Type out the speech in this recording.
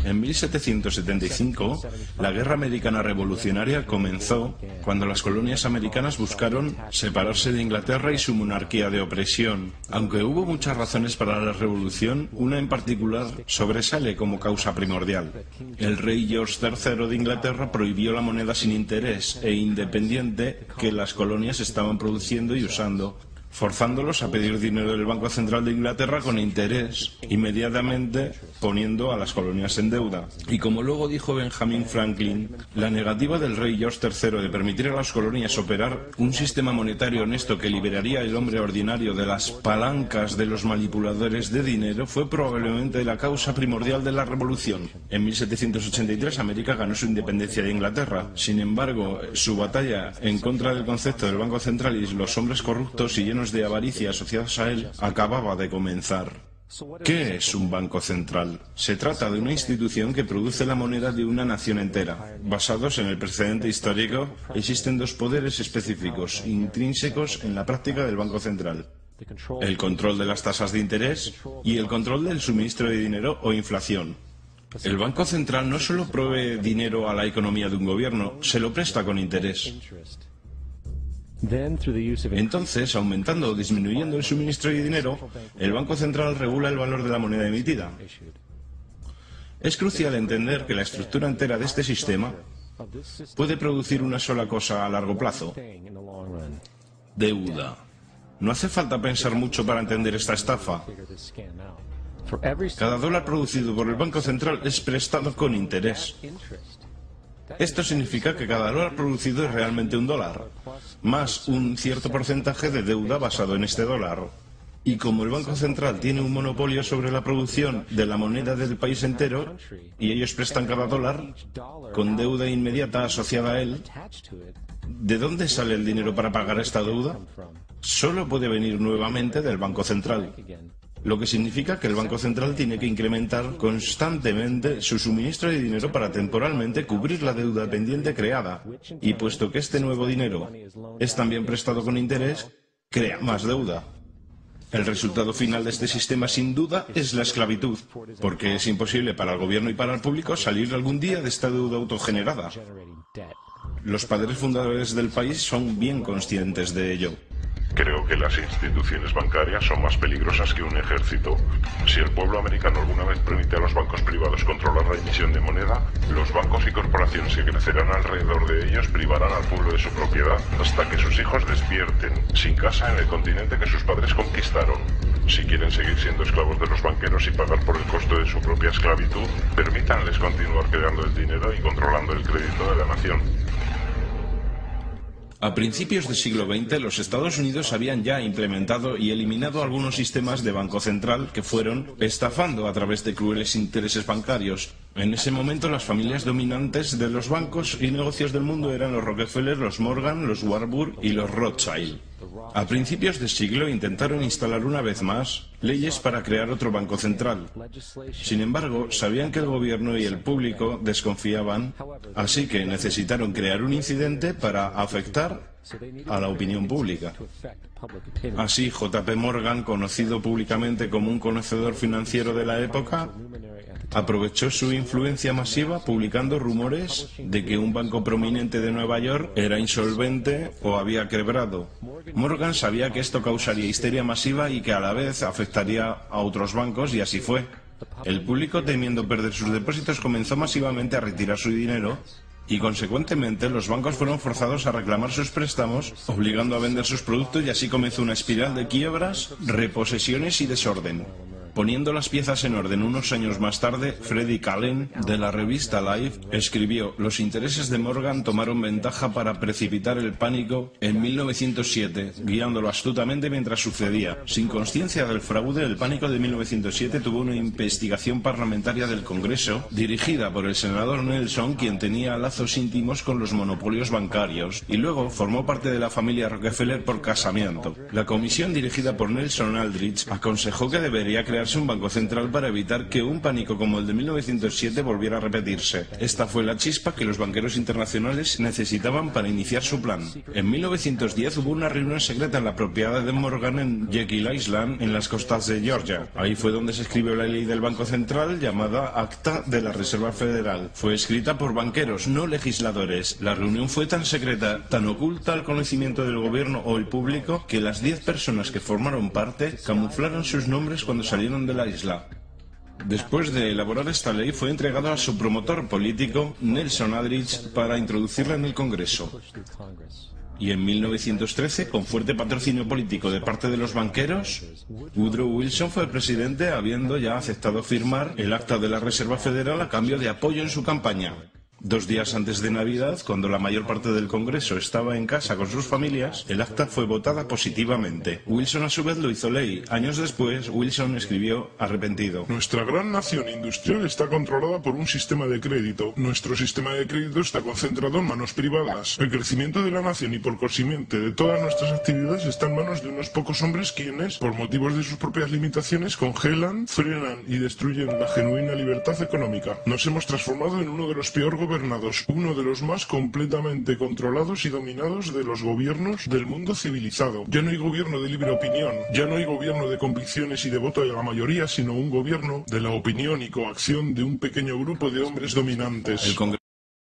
En 1775, la Guerra Americana Revolucionaria comenzó cuando las colonias americanas buscaron separarse de Inglaterra y su monarquía de opresión. Aunque hubo muchas razones para la revolución, una en particular sobresale como causa primordial. El rey George III de Inglaterra prohibió la moneda sin interés e independiente que las colonias estaban produciendo y usando, forzándolos a pedir dinero del Banco Central de Inglaterra con interés, inmediatamente poniendo a las colonias en deuda. Y como luego dijo Benjamin Franklin, la negativa del rey George III de permitir a las colonias operar un sistema monetario honesto que liberaría al hombre ordinario de las palancas de los manipuladores de dinero fue probablemente la causa primordial de la revolución. En 1783 América ganó su independencia de Inglaterra. Sin embargo, su batalla en contra del concepto del Banco Central y los hombres corruptos y llenos de avaricia asociados a él acababa de comenzar. ¿Qué es un banco central? Se trata de una institución que produce la moneda de una nación entera. Basados en el precedente histórico, existen dos poderes específicos, intrínsecos en la práctica del Banco Central: el control de las tasas de interés y el control del suministro de dinero o inflación. El Banco Central no solo provee dinero a la economía de un gobierno, se lo presta con interés. Entonces, aumentando o disminuyendo el suministro de dinero, el Banco Central regula el valor de la moneda emitida. Es crucial entender que la estructura entera de este sistema puede producir una sola cosa a largo plazo: deuda. No hace falta pensar mucho para entender esta estafa. Cada dólar producido por el Banco Central es prestado con interés. Esto significa que cada dólar producido es realmente un dólar, más un cierto porcentaje de deuda basado en este dólar. Y como el Banco Central tiene un monopolio sobre la producción de la moneda del país entero, y ellos prestan cada dólar, con deuda inmediata asociada a él, ¿de dónde sale el dinero para pagar esta deuda? Solo puede venir nuevamente del Banco Central. Lo que significa que el Banco Central tiene que incrementar constantemente su suministro de dinero para temporalmente cubrir la deuda pendiente creada. Y puesto que este nuevo dinero es también prestado con interés, crea más deuda. El resultado final de este sistema, sin duda, es la esclavitud, porque es imposible para el gobierno y para el público salir algún día de esta deuda autogenerada. Los padres fundadores del país son bien conscientes de ello. Creo que las instituciones bancarias son más peligrosas que un ejército. Si el pueblo americano alguna vez permite a los bancos privados controlar la emisión de moneda, los bancos y corporaciones que crecerán alrededor de ellos privarán al pueblo de su propiedad hasta que sus hijos despierten, sin casa en el continente que sus padres conquistaron. Si quieren seguir siendo esclavos de los banqueros y pagar por el costo de su propia esclavitud, permítanles continuar creando el dinero y controlando el crédito de la nación. A principios del siglo XX, los Estados Unidos habían ya implementado y eliminado algunos sistemas de banco central que fueron estafando a través de crueles intereses bancarios. En ese momento, las familias dominantes de los bancos y negocios del mundo eran los Rockefeller, los Morgan, los Warburg y los Rothschild. A principios de siglo intentaron instalar una vez más leyes para crear otro banco central. Sin embargo, sabían que el gobierno y el público desconfiaban, así que necesitaron crear un incidente para afectar a la opinión pública. Así, J.P. Morgan, conocido públicamente como un conocedor financiero de la época, aprovechó su influencia masiva publicando rumores de que un banco prominente de Nueva York era insolvente o había quebrado. Morgan sabía que esto causaría histeria masiva y que a la vez afectaría a otros bancos, y así fue. El público, temiendo perder sus depósitos, comenzó masivamente a retirar su dinero y, consecuentemente, los bancos fueron forzados a reclamar sus préstamos, obligando a vender sus productos, y así comenzó una espiral de quiebras, reposesiones y desorden. Poniendo las piezas en orden unos años más tarde, Freddie Callen, de la revista Life, escribió: los intereses de Morgan tomaron ventaja para precipitar el pánico en 1907, guiándolo astutamente mientras sucedía. Sin consciencia del fraude, el pánico de 1907 tuvo una investigación parlamentaria del Congreso, dirigida por el senador Nelson, quien tenía lazos íntimos con los monopolios bancarios, y luego formó parte de la familia Rockefeller por casamiento. La comisión dirigida por Nelson Aldrich aconsejó que debería crearse crearse un banco central para evitar que un pánico como el de 1907 volviera a repetirse. Esta fue la chispa que los banqueros internacionales necesitaban para iniciar su plan. En 1910 hubo una reunión secreta en la propiedad de Morgan en Jekyll Island, en las costas de Georgia. Ahí fue donde se escribió la ley del Banco Central, llamada Acta de la Reserva Federal. Fue escrita por banqueros, no legisladores. La reunión fue tan secreta, tan oculta al conocimiento del gobierno o el público, que las 10 personas que formaron parte camuflaron sus nombres cuando salieron de la isla. Después de elaborar esta ley, fue entregada a su promotor político, Nelson Aldrich, para introducirla en el Congreso. Y en 1913, con fuerte patrocinio político de parte de los banqueros, Woodrow Wilson fue presidente, habiendo ya aceptado firmar el Acta de la Reserva Federal a cambio de apoyo en su campaña. 2 días antes de Navidad, cuando la mayor parte del Congreso estaba en casa con sus familias, el acta fue votada positivamente. Wilson a su vez lo hizo ley. Años después, Wilson escribió arrepentido: Nuestra gran nación industrial está controlada por un sistema de crédito. Nuestro sistema de crédito está concentrado en manos privadas. El crecimiento de la nación y por consiguiente de todas nuestras actividades está en manos de unos pocos hombres quienes, por motivos de sus propias limitaciones, congelan, frenan y destruyen la genuina libertad económica. Nos hemos transformado en uno de los peores gobernados, uno de los más completamente controlados y dominados de los gobiernos del mundo civilizado. Ya no hay gobierno de libre opinión, ya no hay gobierno de convicciones y de voto de la mayoría, sino un gobierno de la opinión y coacción de un pequeño grupo de hombres dominantes.